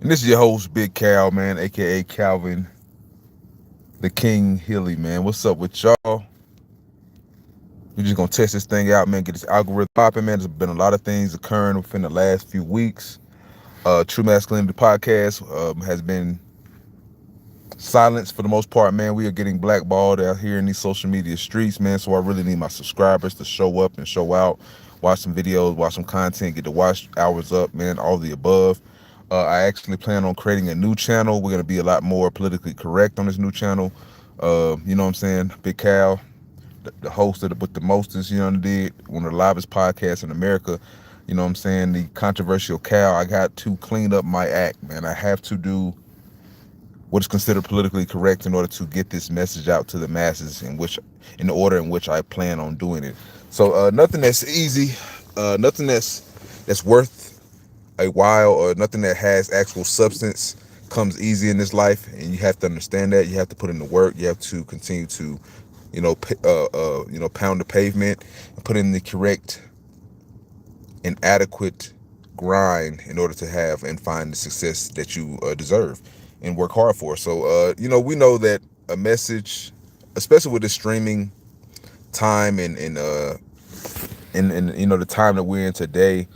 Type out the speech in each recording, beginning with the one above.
And this is your host, Big Cal, man, aka Calvin, the King Hilly, man. What's up with y'all? We're just gonna test this thing out, man. Get this algorithm popping, man. There's been a lot of things occurring within the last few weeks. True Masculinity Podcast has been silenced for the most part, man. We are getting blackballed out here in these social media streets, man. So I really need my subscribers to show up and show out, watch some videos, watch some content, get the watch hours up, man. All the above. I actually plan on creating a new channel. We're gonna be a lot more politically correct on this new channel. You know what I'm saying? Big Cal, the host of with the mostest, you know what I did, one of the livest podcasts in America. You know what I'm saying? The controversial Cal. I got to clean up my act, man. I have to do what is considered politically correct in order to get this message out to the masses in the order in which I plan on doing it. So nothing that's easy, nothing that's worth a while, or nothing that has actual substance comes easy in this life, and you have to understand that. You have to put in the work. You have to continue to, pound the pavement and put in the correct and adequate grind in order to have and find the success that you deserve and work hard for. So, we know that a message, especially with the streaming time and the time that we're in today,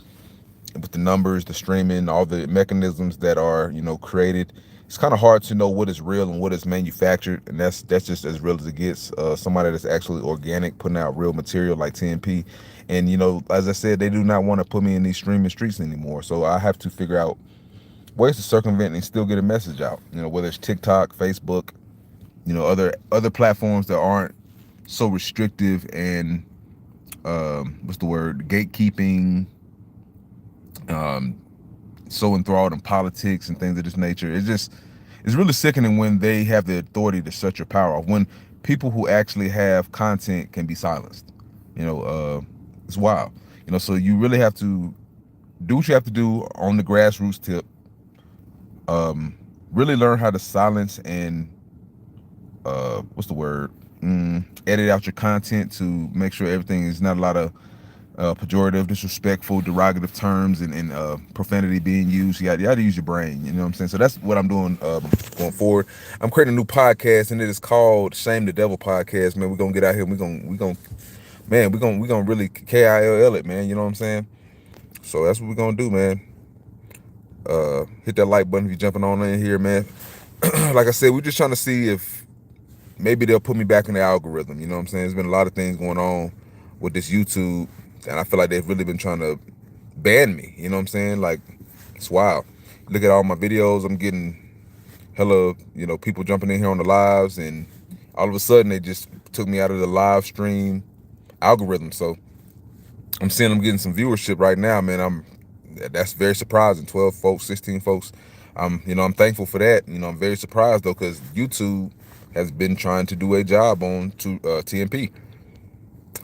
with the numbers, the streaming, all the mechanisms that are created, it's kind of hard to know what is real and what is manufactured, and that's just as real as it gets. Somebody that's actually organic, putting out real material like TMP, and as I said, they do not want to put me in these streaming streets anymore. So I have to figure out ways to circumvent and still get a message out. Whether it's TikTok, Facebook, other platforms that aren't so restrictive and what's the word, gatekeeping, um, so enthralled in politics and things of this nature. It's really sickening when they have the authority to shut your power off. When people who actually have content can be silenced. It's wild. So you really have to do what you have to do on the grassroots tip. Really learn how to silence and what's the word? Edit out your content to make sure everything is not a lot of pejorative, disrespectful, derogative terms and profanity being used. You got to use your brain. You know what I'm saying? So that's what I'm doing going forward. I'm creating a new podcast, and it is called Shame the Devil Podcast. Man, we're gonna get out here. And we're gonna really KILL it, man. You know what I'm saying? So that's what we're gonna do, man. Hit that like button if you're jumping on in here, man. Like I said, we're just trying to see if maybe they'll put me back in the algorithm. You know what I'm saying? There's been a lot of things going on with this YouTube, and I feel like they've really been trying to ban me. You know what I'm saying? Like, it's wild. Look at all my videos. I'm getting hella, people jumping in here on the lives, and all of a sudden they just took me out of the live stream algorithm. So I'm seeing I'm getting some viewership right now, man. That's very surprising. 12 folks, 16 folks. I'm thankful for that. I'm very surprised though, because YouTube has been trying to do a job on TMP.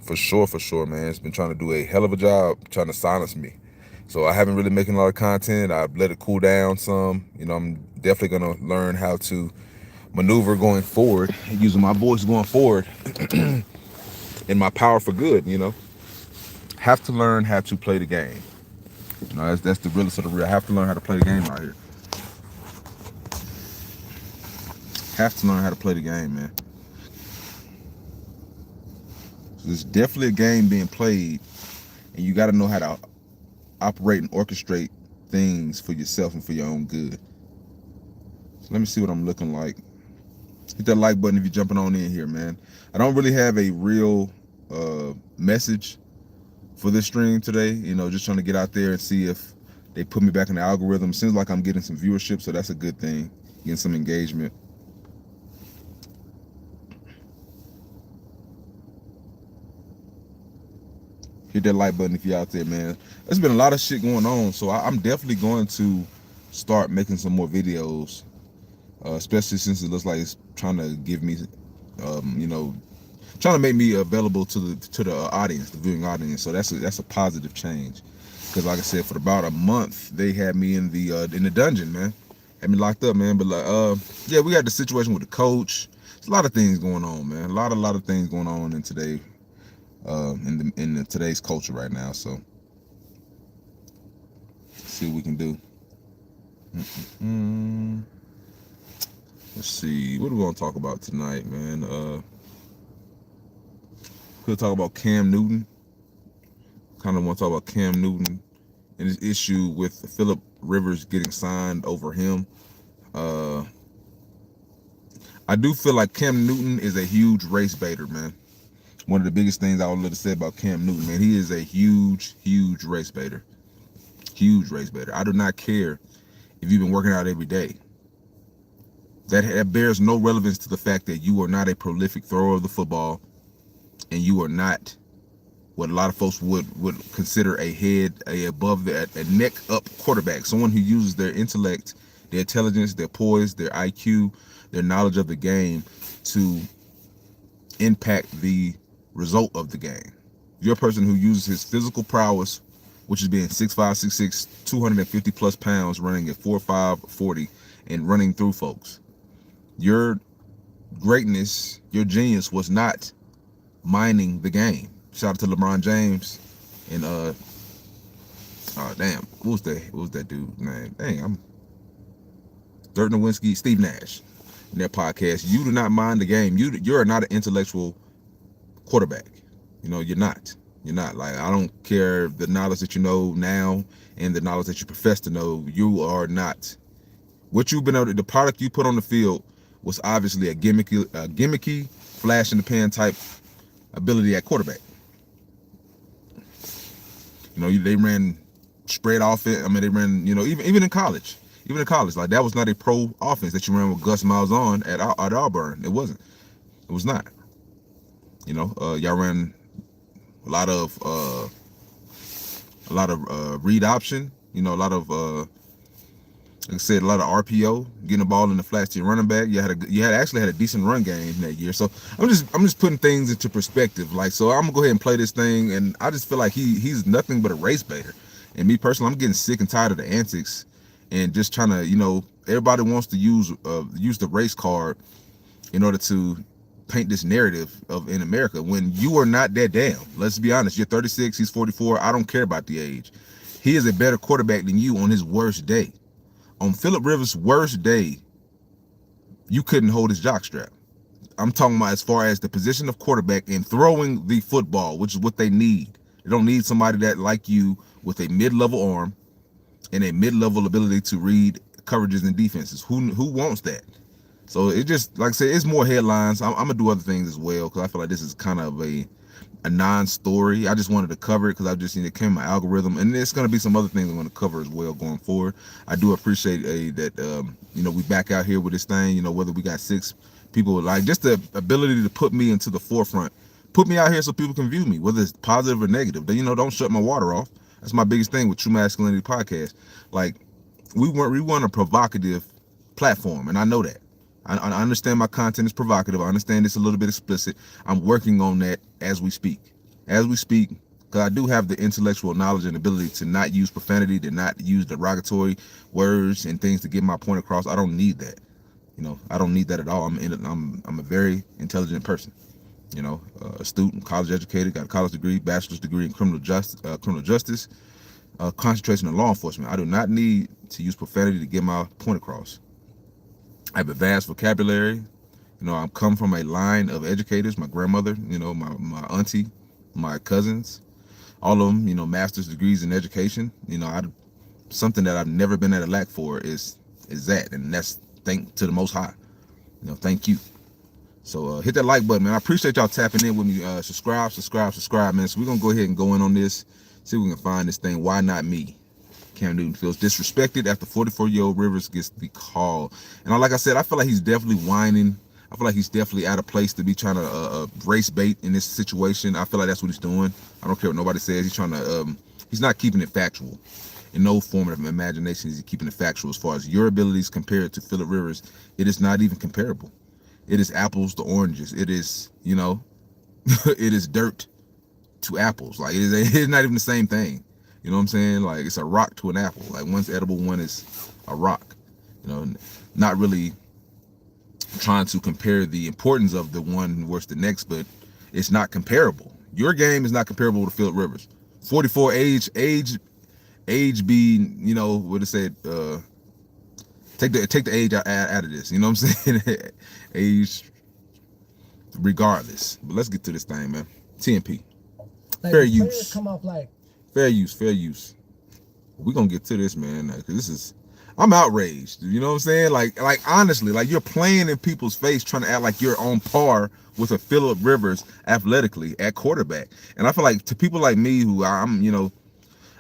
For sure, man. It's been trying to do a hell of a job trying to silence me. So I haven't really making a lot of content. I've let it cool down some. I'm definitely gonna learn how to maneuver going forward, using my voice going forward, and my power for good. Have to learn how to play the game. That's the realest of the real. I have to learn how to play the game right here. Have to learn how to play the game, man. So there's definitely a game being played, and you got to know how to operate and orchestrate things for yourself and for your own good. So let me see what I'm looking like. Hit that like button if you're jumping on in here, man. I don't really have a real message for this stream today. Just trying to get out there and see if they put me back in the algorithm. Seems like I'm getting some viewership, so that's a good thing. Getting some engagement. Hit that like button if you're out there, man. There's been a lot of shit going on, so I'm definitely going to start making some more videos, especially since it looks like it's trying to give me, trying to make me available to the audience, the viewing audience. So that's a positive change, because like I said, for about a month they had me in the dungeon, man. Had me locked up, man. But yeah, we got the situation with the coach. There's a lot of things going on, man. A lot of things going on in today. In today's culture right now. So let's see what we can do. Mm, let's see. What are we gonna talk about tonight, man? We'll talk about Cam Newton. Kind of want to talk about Cam Newton and his issue with Phillip Rivers getting signed over him. Uh, I do feel like Cam Newton is a huge race baiter, man. One of the biggest things I would love to say about Cam Newton, man, he is a huge race baiter. Huge race baiter. I do not care if you've been working out every day. That bears no relevance to the fact that you are not a prolific thrower of the football, and you are not what a lot of folks would consider a neck up quarterback, someone who uses their intellect, their intelligence, their poise, their IQ, their knowledge of the game to impact the result of the game. You're a person who uses his physical prowess, which is being 6'5", 6'6", 250 plus pounds, running at 4'5", 40, and running through folks. Your greatness, your genius was not mining the game. Shout out to LeBron James and what was that dude, man? Dang, I'm Dirk Nowitzki, Steve Nash in their podcast. You do not mind the game. You're not an intellectual quarterback. You're not. You're not. Like, I don't care the knowledge that you know now and the knowledge that you profess to know. You are not. What you've been able to, the product you put on the field was obviously a gimmicky, flash in the pan type ability at quarterback. They ran spread offense. I mean, they ran, even in college. Even in college, like, that was not a pro offense that you ran with Gus Malzahn at Auburn. It wasn't. It was not. Y'all ran a lot of read option. A lot of like I said, a lot of RPO, getting the ball in the flats to your running back. You actually had a decent run game that year. So I'm just putting things into perspective. Like, so I'm gonna go ahead and play this thing, and I just feel like he's nothing but a race baiter. And me personally, I'm getting sick and tired of the antics and just trying to, everybody wants to use the race card in order to paint this narrative of in America when you are not that damn. Let's be honest. You're 36, he's 44. I don't care about the age. He is a better quarterback than you on his worst day. On Phillip Rivers' worst day, you couldn't hold his jockstrap. I'm talking about as far as the position of quarterback and throwing the football, which is what they need. They don't need somebody that like you with a mid-level arm and a mid-level ability to read coverages and defenses. Who wants that? So it just, like I said, it's more headlines. I'm gonna do other things as well because I feel like this is kind of a non-story. I just wanted to cover it because I've just seen it came in my algorithm, and there's going to be some other things I'm going to cover as well going forward. I do appreciate that we back out here with this thing. Whether we got 6 people, like, just the ability to put me into the forefront, put me out here so people can view me, whether it's positive or negative. Don't shut my water off. That's my biggest thing with True Masculinity Podcast. Like, we want a provocative platform, and I know that. I understand my content is provocative. I understand it's a little bit explicit. I'm working on that as we speak. Because I do have the intellectual knowledge and ability to not use profanity, to not use derogatory words and things to get my point across. I don't need that. I don't need that at all. I'm a very intelligent person. Astute, college educated, got a college degree, bachelor's degree in criminal justice, concentration in law enforcement. I do not need to use profanity to get my point across. I have a vast vocabulary. I come from a line of educators. My grandmother, my auntie, my cousins, all of them, master's degrees in education. Something that I've never been at a lack for is that, and that's thank to the Most High. Thank you. So hit that like button, man. I appreciate y'all tapping in with me. Subscribe, man. So we're gonna go ahead and go in on this, see if we can find this thing. Why not me? Cam Newton feels disrespected after 44-year-old Rivers gets the call. And like I said, I feel like he's definitely whining. I feel like he's definitely out of place to be trying to race bait in this situation. I feel like that's what he's doing. I don't care what nobody says. He's trying to, he's not keeping it factual. In no form of imagination is he keeping it factual. As far as your abilities compared to Phillip Rivers, it is not even comparable. It is apples to oranges. It is, it is dirt to apples. Like, it's not even the same thing. You know what I'm saying? Like, it's a rock to an apple. Like, one's edible, one is a rock. Not really trying to compare the importance of the one versus the next, but it's not comparable. Your game is not comparable to Phillip Rivers. 44 age being, what it said, Take the age out of this. You know what I'm saying? Age regardless. But let's get to this thing, man. TMP. Like Fair the players use. come off like Fair use. Fair use. We're gonna get to this, man, because this is I'm outraged. You know what I'm saying? Like honestly, like you're playing in people's face trying to act like you're on par with a Phillip Rivers athletically at quarterback. And I feel like to people like me who I'm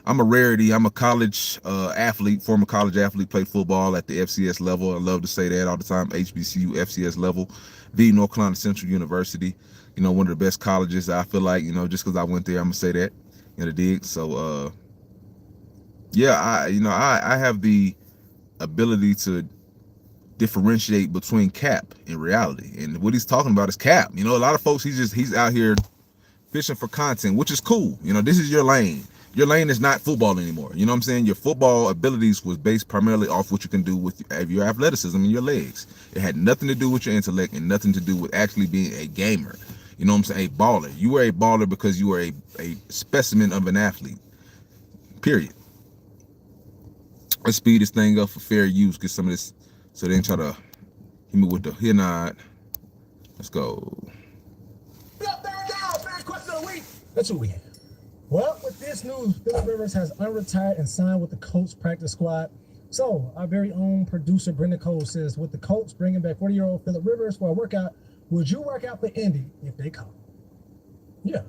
a rarity. I'm a college athlete, former college athlete, played football at the FCS level. I love to say that all the time. HBCU, FCS level, the North Carolina Central University. One of the best colleges. I feel like just because I went there, I'm gonna say that. The dig. So yeah, I have the ability to differentiate between cap and reality, and what he's talking about is cap. A lot of folks he's out here fishing for content, which is cool. This is your lane. Your lane is not football anymore. You know what I'm saying? Your football abilities was based primarily off what you can do with your athleticism and your legs. It had nothing to do with your intellect and nothing to do with actually being a gamer. You know what I'm saying? A baller. You were a baller because you were a specimen of an athlete. Period. Let's speed this thing up for fair use. Get some of this so they didn't try to hit me with the here nod. Let's go. question of the week. That's what we have. Well, with this news, Phillip Rivers has unretired and signed with the Colts practice squad. So, our very own producer, Brendan Cole, says, with the Colts bringing back 40-year-old Phillip Rivers for a workout, would you work out for Indy if they call? Yeah.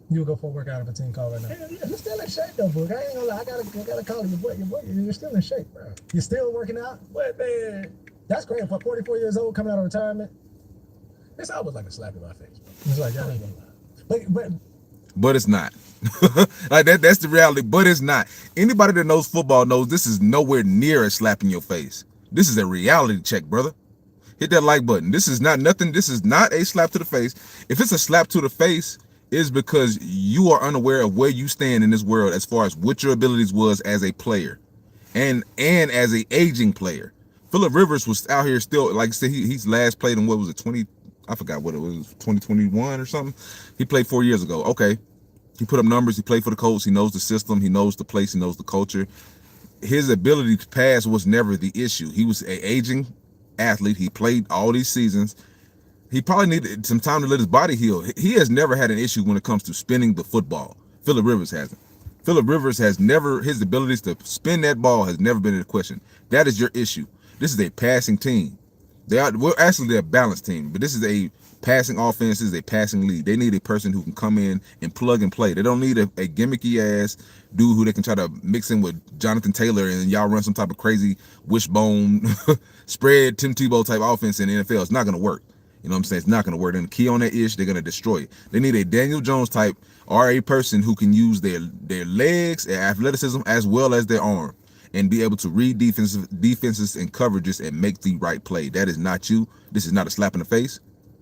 You'll go for a workout if a team call right now. Hell yeah, you're still in shape though, Boog. I ain't gonna lie, I gotta call you, your boy, you're still in shape, bro. You're still working out? What, man? That's great for 44 years old coming out of retirement. It's always like a slap in my face, bro. It's like, y'all ain't gonna lie. But it's not. Like that's the reality, but it's not. Anybody that knows football knows this is nowhere near a slap in your face. This is a reality check, brother. Hit that like button. This is not nothing. This is not a slap to the face. If it's a slap to the face, it's because you are unaware of where you stand in this world as far as what your abilities was as a player and as a aging player. Phillip Rivers was out here still, like I said, he's last played in what was it, 20, I forgot what it was, 2021 or something. He played 4 years ago. Okay. He put up numbers. He played for the Colts. He knows the system. He knows the place. He knows the culture. His ability to pass was never the issue. He was an aging athlete. He played all these seasons. He probably needed some time to let his body heal. He has never had an issue when it comes to spinning the football. Phillip Rivers hasn't. Phillip Rivers has never, his abilities to spin that ball has never been in question. That is your issue. This is a passing team. They're a balanced team, but this is a passing offense, this is a passing league. They need a person who can come in and plug and play. They don't need a gimmicky ass dude who they can try to mix in with Jonathan Taylor and y'all run some type of crazy wishbone spread Tim Tebow type offense in the NFL. It's not going to work. You know what I'm saying? It's not going to work. And the key on that ish, they're going to destroy it. They need a Daniel Jones type or a person who can use their legs and athleticism as well as their arm and be able to read defenses and coverages and make the right play. That is not you. This is not a slap in the face.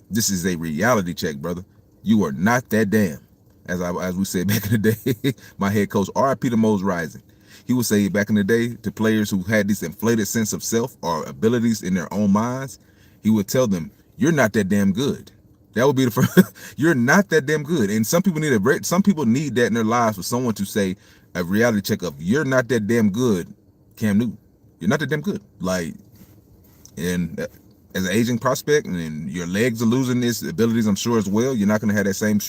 This is a reality check, brother. You are not that damn. As we said back in the day, my head coach, R.I.P. to Mose Rising, he would say back in the day to players who had this inflated sense of self or abilities in their own minds, he would tell them, you're not that damn good. That would be the first. You're not that damn good. And some people need that in their lives for someone to say a reality check of you're not that damn good, Cam Newton. You're not that damn good. Like, and as an aging prospect, and then your legs are losing its abilities, I'm sure as well. You're not going to have that same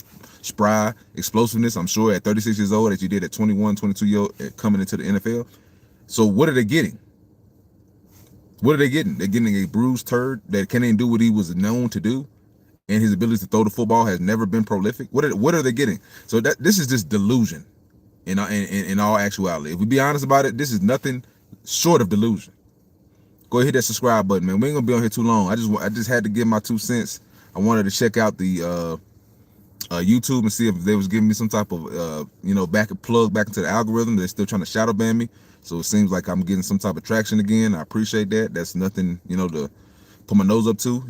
spry explosiveness, I'm sure, at 36 years old as you did at 21, 22 years old coming into the NFL. So what are they getting? What are they getting? They're getting a bruised turd that can't even do what he was known to do, and his ability to throw the football has never been prolific. What are they getting? So this is just delusion in all actuality. If we be honest about it, this is nothing short of delusion. Go ahead, hit that subscribe button, man. We ain't gonna be on here too long. I just had to give my 2 cents. I wanted to check out the YouTube and see if they was giving me some type of plug back into the algorithm. They're still trying to shadow ban me, so it seems like I'm getting some type of traction again. I appreciate that. That's nothing to put my nose up to.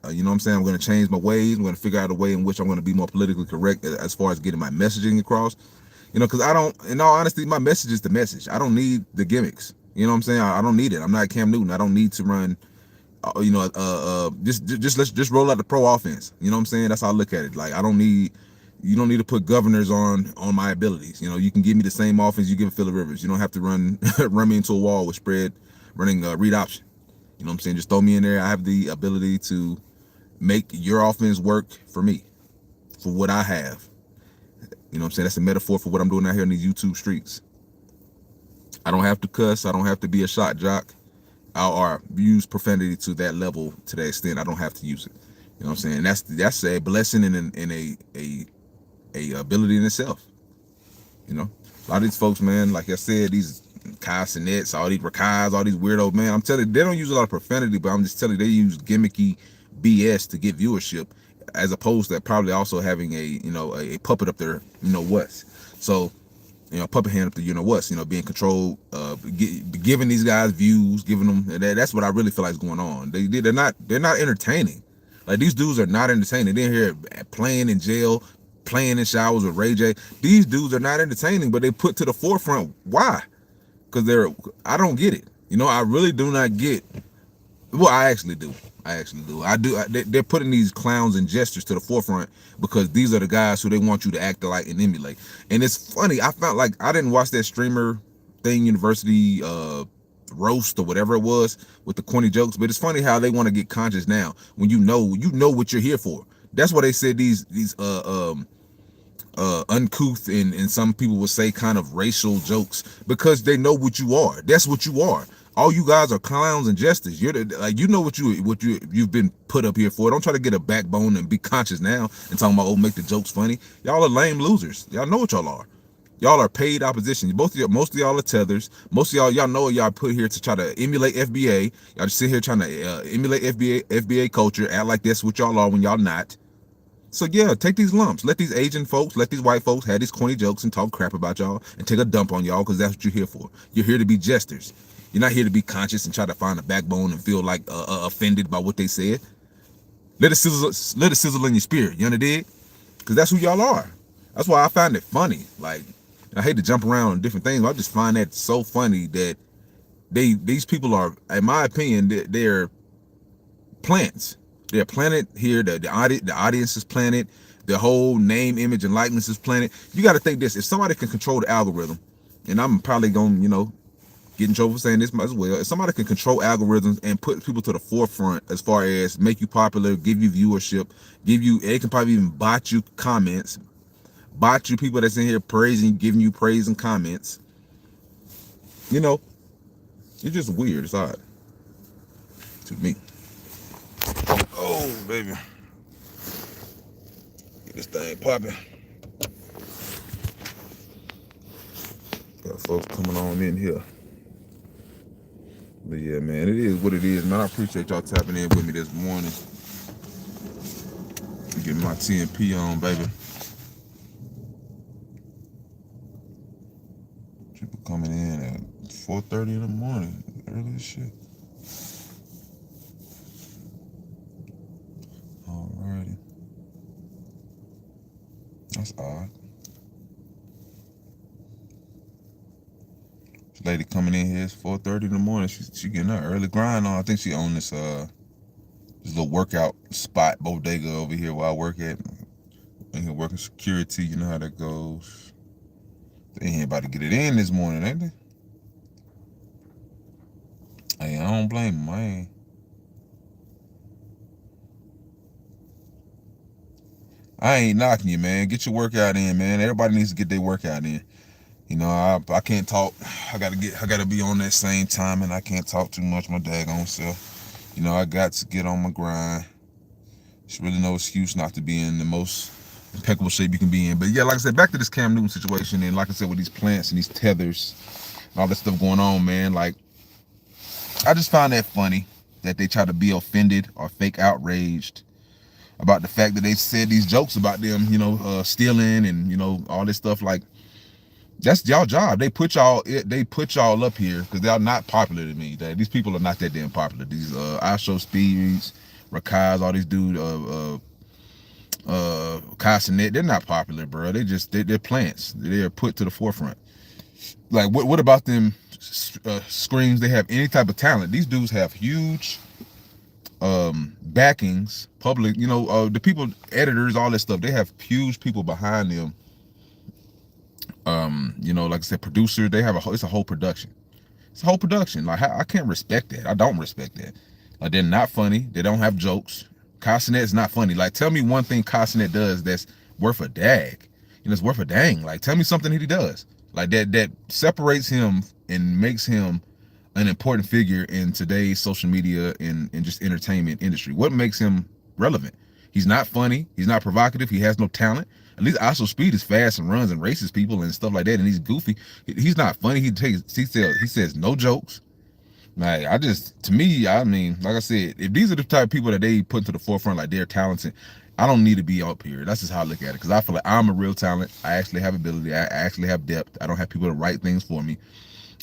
You know what I'm saying? I'm going to change my ways. I'm going to figure out a way in which I'm going to be more politically correct as far as getting my messaging across. Because I don't, in all honesty, my message is the message. I don't need the gimmicks. You know what I'm saying? I don't need it. I'm not Cam Newton. I don't need to run, just roll out the pro offense. You know what I'm saying? That's how I look at it. Like, you don't need to put governors on my abilities. You can give me the same offense you give Phillip Rivers. You don't have to run me into a wall with spread running read option. You know what I'm saying? Just throw me in there. I have the ability to make your offense work for me, for what I have. You know what I'm saying? That's a metaphor for what I'm doing out here in these YouTube streets. I don't have to cuss. I don't have to be a shot jock or use profanity to that level, to that extent. I don't have to use it. You know what I'm saying? That's a blessing and a ability in itself. You know, a lot of these folks, man, like I said, these Kai Sinets, all these Rakais, all these weirdos, man. I'm telling you, they don't use a lot of profanity, but I'm just telling you, they use gimmicky BS to get viewership, as opposed to probably also having a puppet up there, what's. So puppet hand up to what's, being controlled, giving these guys views, giving them that's what I really feel like is going on. They're not entertaining. Like, these dudes are not entertaining. They're here playing in jail, playing in showers with Ray J. These dudes are not entertaining, but they put to the forefront. Why? Because I don't get it. I really do not get. Well, I actually do. I actually do. They're putting these clowns and gestures to the forefront because these are the guys who they want you to act like and emulate. And it's funny. I felt like I didn't watch that streamer thing, university roast or whatever it was with the corny jokes. But it's funny how they want to get conscious now when you know what you're here for. That's why they said these uncouth and some people would say kind of racial jokes, because they know what you are. That's what you are. All you guys are clowns and jesters. Like, you've been put up here for. Don't try to get a backbone and be conscious now and talking about, oh, make the jokes funny. Y'all are lame losers. Y'all know what y'all are. Y'all are paid opposition. Most of y'all are tethers. Most of y'all know y'all put here to try to emulate FBA. Y'all just sit here trying to emulate FBA culture, act like that's what y'all are when y'all not. So yeah, take these lumps. Let these Asian folks, let these white folks have these corny jokes and talk crap about y'all and take a dump on y'all, because that's what you're here for. You're here to be jesters. You're not here to be conscious and try to find a backbone and feel like offended by what they said. Let it sizzle in your spirit. You understand? Because that's who y'all are. That's why I find it funny. Like, I hate to jump around on different things, but I just find that so funny that these people are, in my opinion, they're plants. They're planted here. The audience is planted. The whole name, image, and likeness is planted. You got to think this: if somebody can control the algorithm, and I'm probably gonna, get in trouble for saying this as well. If somebody can control algorithms and put people to the forefront as far as make you popular, give you viewership, they can probably even bot you comments, bot you people that's in here praising, giving you praise and comments. It's just weird. It's odd to me. Oh, baby. Get this thing popping. Got folks coming on in here. But yeah, man, it is what it is, man. I appreciate y'all tapping in with me this morning. Getting my TMP on, baby. People coming in at 4:30 in the morning. Early as shit. Alrighty. That's odd. This lady coming in here, it's 4:30 in the morning. She getting her early grind on. I think she owned this little workout spot bodega over here where I work at. In here working security, you know how that goes. They ain't about to get it in this morning, ain't they? Hey, I don't blame them. I ain't knocking you, man. Get your workout in, man. Everybody needs to get their workout in. I can't talk. I gotta be on that same time, and I can't talk too much. My daggone self. I got to get on my grind. There's really no excuse not to be in the most impeccable shape you can be in. But yeah, like I said, back to this Cam Newton situation, and like I said, with these plants and these tethers and all that stuff going on, man. Like, I just find that funny that they try to be offended or fake outraged about the fact that they said these jokes about them, stealing and all this stuff. Like, that's y'all job. They put y'all up here because they're not popular to me. These people are not that damn popular. These I show speeds, Rakais, all these dudes, Castanet, they're not popular, bro. They're plants. They're put to the forefront. Like, what about them screams? They have any type of talent. These dudes have huge backings, public, the people, editors, all this stuff. They have huge people behind them. Like I said, producer. They have it's a whole production. It's a whole production. Like, I can't respect that. I don't respect that. They're not funny. They don't have jokes. Castanet is not funny. Like, tell me one thing Castanet does that's worth a dag. It's worth a dang. Like, tell me something that he does. Like that separates him and makes him an important figure in today's social media and just entertainment industry. What makes him relevant? He's not funny. He's not provocative. He has no talent. At least Oscar Speed is fast and runs and races people and stuff like that. And he's goofy. He's not funny. He says no jokes. Like, to me, I mean, like I said, if these are the type of people that they put to the forefront, like they're talented, I don't need to be up here. That's just how I look at it. Because I feel like I'm a real talent. I actually have ability. I actually have depth. I don't have people to write things for me.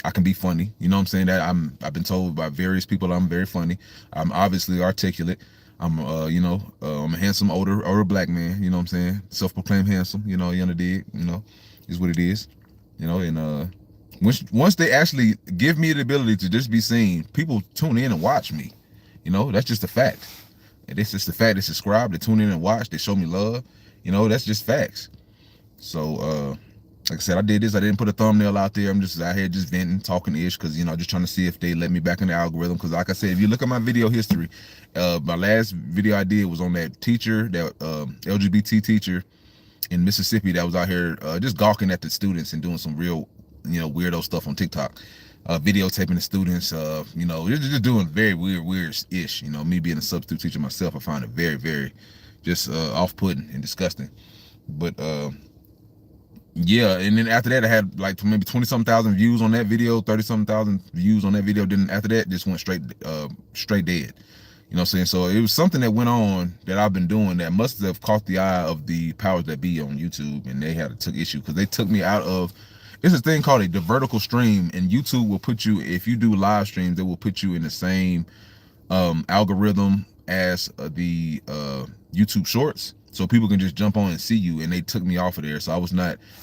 I can be funny. You know what I'm saying? I've been told by various people I'm very funny. I'm obviously articulate. I'm a handsome older black man. You know what I'm saying? Self-proclaimed handsome. You underdig. Is what it is. And once they actually give me the ability to just be seen, people tune in and watch me. That's just a fact. And it's just the fact. They subscribe, they tune in and watch, they show me love. That's just facts. So like I said, I did this. I didn't put a thumbnail out there. I'm just out here just venting, talking ish, because just trying to see if they let me back in the algorithm. Because like I said, if you look at my video history, my last video I did was on that teacher, that LGBT teacher in Mississippi that was out here just gawking at the students and doing some real weirdo stuff on TikTok, videotaping the students, just doing very weird ish. Me being a substitute teacher myself, I find it very, very just off-putting and disgusting. But yeah, and then after that, I had like maybe 20-something thousand views on that video, 30-something thousand views on that video. Then after that, just went straight dead. You know what I'm saying? So it was something that went on that I've been doing that must have caught the eye of the powers that be on YouTube, and they had took issue because they took me out of. It's a thing called the vertical stream, and YouTube will put you, if you do live streams, they will put you in the same algorithm as the YouTube Shorts, so people can just jump on and see you. And they took me off of there, so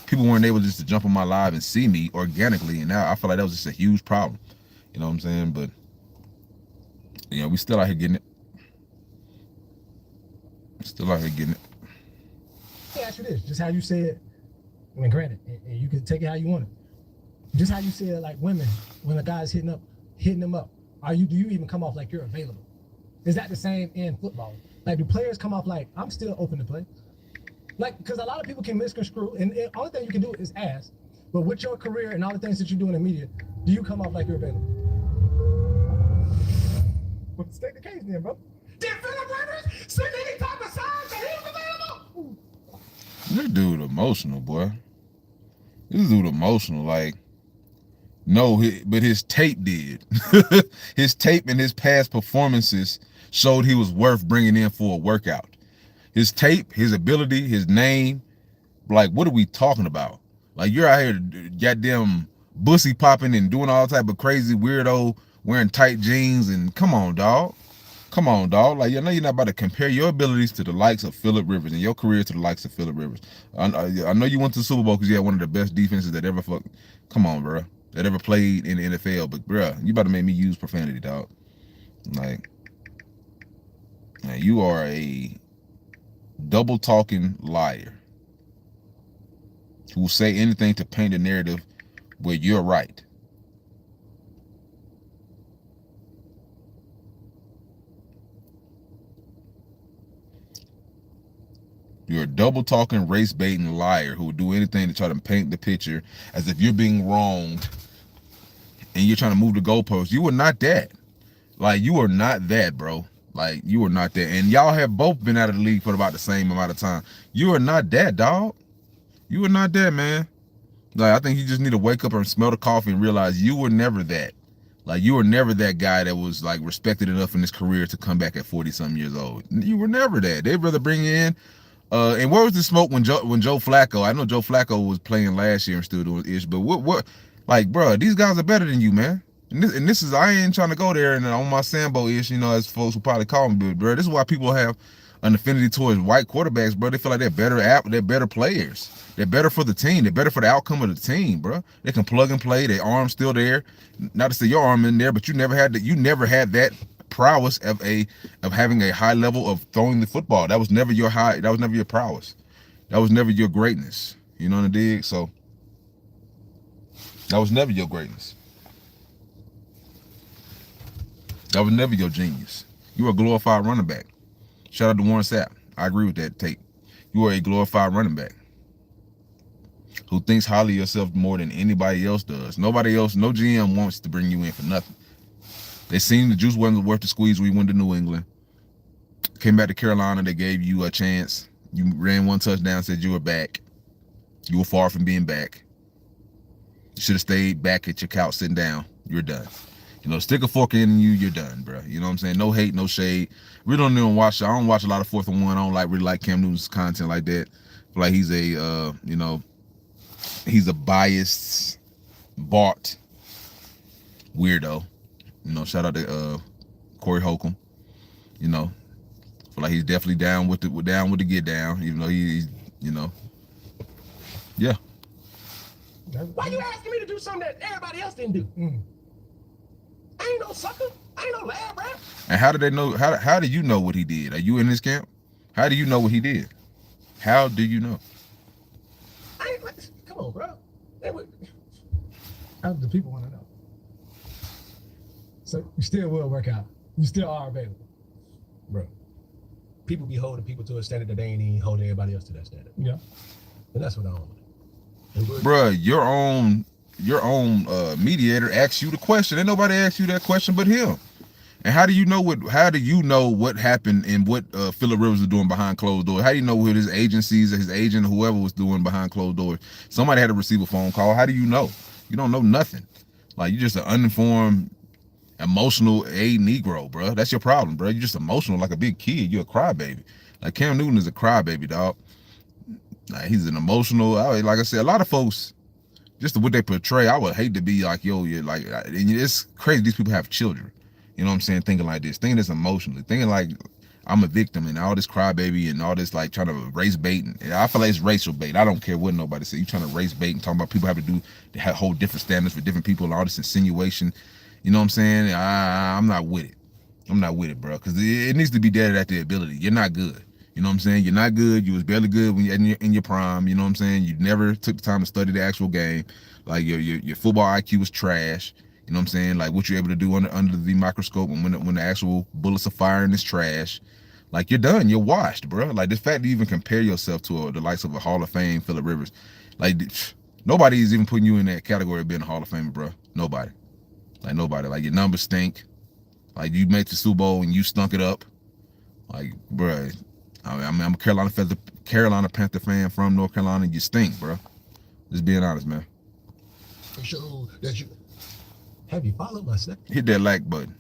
people weren't able just to jump on my live and see me organically. And now I feel like that was just a huge problem. You know what I'm saying? But we still out here getting it. Still out here getting it. Let me ask you this: just how you said, I mean, granted, and you can take it how you want it. Just how you said, like women, when a guy's hitting them up, do you even come off like you're available? Is that the same in football? Like, do players come off like, I'm still open to play? Like, because a lot of people can misconstrue, and the only thing you can do is ask. But with your career and all the things that you're doing in media, do you come off like you're available? Well, state the case then, bro. Did Philip Rivers send any type of signs that he was available? This dude emotional, boy. This dude emotional. Like, no, but his tape did. His tape and his past performances showed he was worth bringing in for a workout. His tape, his ability, his name, like, what are we talking about? Like, you're out here goddamn bussy popping and doing all type of crazy weirdo, wearing tight jeans, and come on, dog. Come on, dog. Like, you're not about to compare your abilities to the likes of Philip Rivers and your career to the likes of Philip Rivers. I know you went to the Super Bowl because you had one of the best defenses that ever come on, bro. That ever played in the NFL. But, bro, you about to make me use profanity, dog. Like, man, you are a double talking liar who will say anything to paint a narrative where you're right. You're a double talking, race baiting liar who will do anything to try to paint the picture as if you're being wronged and you're trying to move the goalposts. You are not that. Like, you are not that, bro. Like, you are not that. And y'all have both been out of the league for about the same amount of time. You are not that, dog. You are not that, man. Like, I think you just need to wake up and smell the coffee and realize you were never that. Like, you were never that guy that was, like, respected enough in his career to come back at 40-something years old. You were never that. They'd rather bring you in. And where was the smoke when Joe Flacco? I know Joe Flacco was playing last year and still doing ish, but what, like, bro, these guys are better than you, man. And this is, I ain't trying to go there and on my Sambo ish, as folks will probably call me, but bro, this is why people have an affinity towards white quarterbacks, bro. They feel like they're better players. They're better for the team. They're better for the outcome of the team, bro. They can plug and play. Their arm's still there. Not to say your arm in there, but you never had that. You never had that prowess of having a high level of throwing the football. That was never your high. That was never your prowess. That was never your greatness. You know what I dig? So that was never your greatness. That was never your genius. You were a glorified running back. Shout out to Warren Sapp. I agree with that take. You are a glorified running back who thinks highly of yourself more than anybody else does. Nobody else, no GM wants to bring you in for nothing. They seen the juice wasn't worth the squeeze when you went to New England. Came back to Carolina, they gave you a chance. You ran one touchdown, said you were back. You were far from being back. You should have stayed back at your couch sitting down. You're done. Stick a fork in you, you're done, bro. You know what I'm saying? No hate, no shade. We don't even watch. I don't watch a lot of 4th and 1. I don't really like Cam Newton's content like that. I feel like he's he's a biased, bought weirdo. Shout out to Corey Holcomb. I feel like he's definitely down with the get down. Even though he's yeah. Why you asking me to do something that everybody else didn't do? I ain't no sucker. I ain't no lab rat. And how do they know? How do you know what he did? Are you in his camp? How do you know what he did? How do you know? I ain't, come on, bro. The people want to know. So you still will work out. You still are available. Bro, people be holding people to a standard that they ain't even holding everybody else to that standard. Yeah. And that's what I don't want. Bruh, your own mediator asks you the question. Ain't nobody asks you that question but him. And how do you know what happened and what Phillip Rivers was doing behind closed doors? How do you know what his agencies, his agent, whoever was doing behind closed doors? Somebody had to receive a phone call. How do you know? You don't know nothing. Like, you're just an uninformed, emotional Negro, bro. That's your problem, bro. You're just emotional like a big kid. You're a crybaby. Like, Cam Newton is a crybaby, dog. Like, he's an emotional, like I said, a lot of folks, just what they portray, I would hate to be like, yo, you're like, and it's crazy these people have children. You know what I'm saying? Thinking like this, thinking this emotionally, thinking like I'm a victim and all this crybaby and all this like trying to race bait. And I feel like it's racial bait. I don't care what nobody says. You trying to race bait and talking about people have to do, they have whole different standards for different people and all this insinuation. You know what I'm saying? I'm not with it. I'm not with it, bro. Because it needs to be dead at the ability. You're not good. You know what I'm saying? You're not good. You was barely good when you're in your prime. You know what I'm saying? You never took the time to study the actual game. Like your football IQ was trash. You know what I'm saying? Like what you're able to do under the microscope and when the actual bullets are firing is trash. Like, you're done. You're washed, bro. Like, the fact that you even compare yourself to the likes of a Hall of Fame Phillip Rivers, like, nobody is even putting you in that category of being a Hall of Famer, bro. Nobody. Like, nobody. Like, your numbers stink. Like, you made the Super Bowl and you stunk it up. Like, bro. I'm a Carolina Panther fan from North Carolina. You stink, bro. Just being honest, man. So that you have you followed my step? Hit that like button.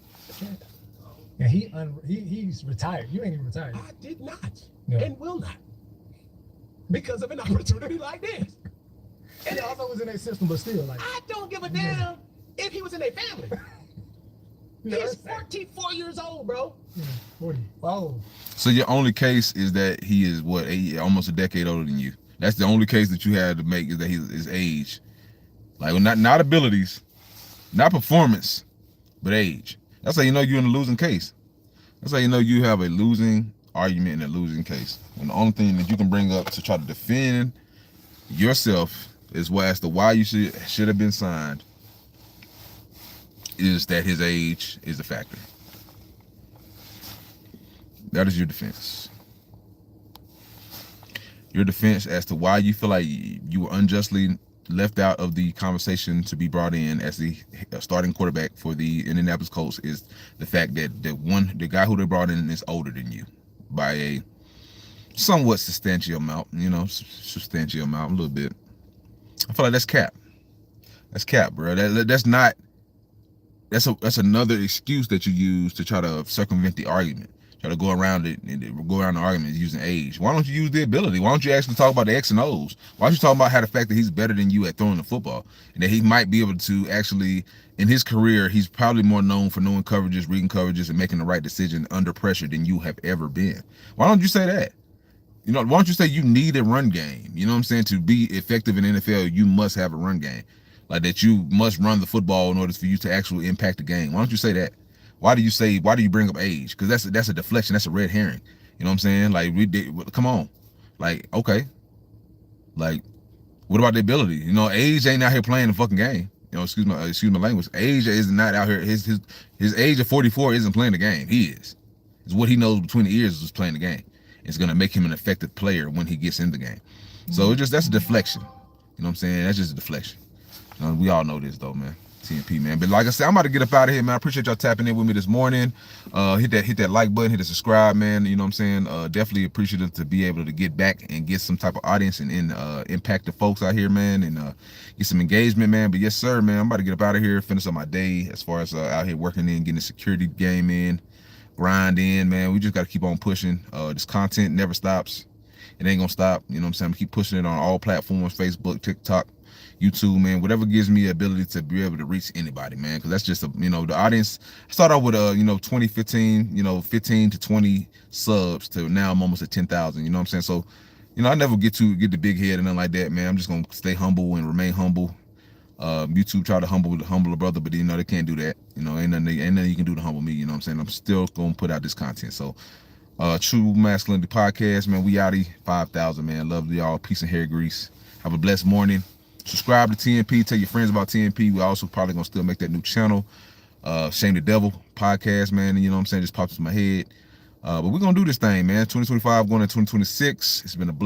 And he's retired. You ain't even retired. I did not No. and will not because of an opportunity like this. And he also was in their system, but still, like, I don't give a damn if he was in their family. Yeah, He's that's 44 years old, bro. 40. Oh, So your only case is that he is almost a decade older than you. That's the only case that you had to make, is that his age. Like, not abilities, not performance, but age. That's how you know you're in a losing case. That's how you know you have a losing argument and a losing case. And the only thing that you can bring up to try to defend yourself is as to why you should have been signed is that his age is a factor. That is your defense. Your defense as to why you feel like you were unjustly left out of the conversation to be brought in as the starting quarterback for the Indianapolis Colts is the fact that the guy who they brought in is older than you by a somewhat substantial amount, a little bit. I feel like that's cap. That's cap, bro. That's another excuse that you use to try to circumvent the argument. Try to go around it and go around the argument using age. Why don't you use the ability? Why don't you actually talk about the X and O's? Why don't you talk about how the fact that he's better than you at throwing the football and that he might be able to actually, in his career, he's probably more known for knowing coverages, reading coverages, and making the right decision under pressure than you have ever been. Why don't you say that? Why don't you say you need a run game? You know what I'm saying? To be effective in the NFL, you must have a run game. Like that you must run the football in order for you to actually impact the game. Why don't you say that? Why do you bring up age? Because that's a deflection. That's a red herring. You know what I'm saying? Like, come on. Like, okay. Like, what about the ability? Age ain't out here playing the fucking game. excuse my language. Age is not out here. His age of 44 isn't playing the game. He is. It's what he knows between the ears is playing the game. It's gonna make him an effective player when he gets in the game. So that's a deflection. You know what I'm saying? That's just a deflection. We all know this though, man. TMP, man. But like I said, I'm about to get up out of here, man. I appreciate y'all tapping in with me this morning. Hit that like button, hit the subscribe, man. You know what I'm saying? Definitely appreciative to be able to get back and get some type of audience and impact the folks out here, man, and get some engagement, man. But yes, sir, man. I'm about to get up out of here, finish up my day as far as out here working in, getting the security game in, grind in, man. We just got to keep on pushing. This content never stops. It ain't gonna stop. You know what I'm saying? I'm keep pushing it on all platforms, Facebook, TikTok, YouTube, man, whatever gives me the ability to be able to reach anybody, man, because that's just the audience. I started out with 2015, 15 to 20 subs to now I'm almost at 10,000. You know what I'm saying? So, I never get the big head and nothing like that, man. I'm just gonna stay humble and remain humble. YouTube try to humble a brother, but they can't do that. Ain't nothing you can do to humble me. You know what I'm saying? I'm still gonna put out this content. So, True Masculinity Podcast, man. We outie 5,000, man. Love y'all. Peace and hair grease. Have a blessed morning. Subscribe to TMP. Tell your friends about TMP. We also probably gonna still make that new channel. Shame the Devil Podcast, man. You know what I'm saying? Just pops in my head. But we're gonna do this thing, man. 2025 going to 2026. It's been a blessing.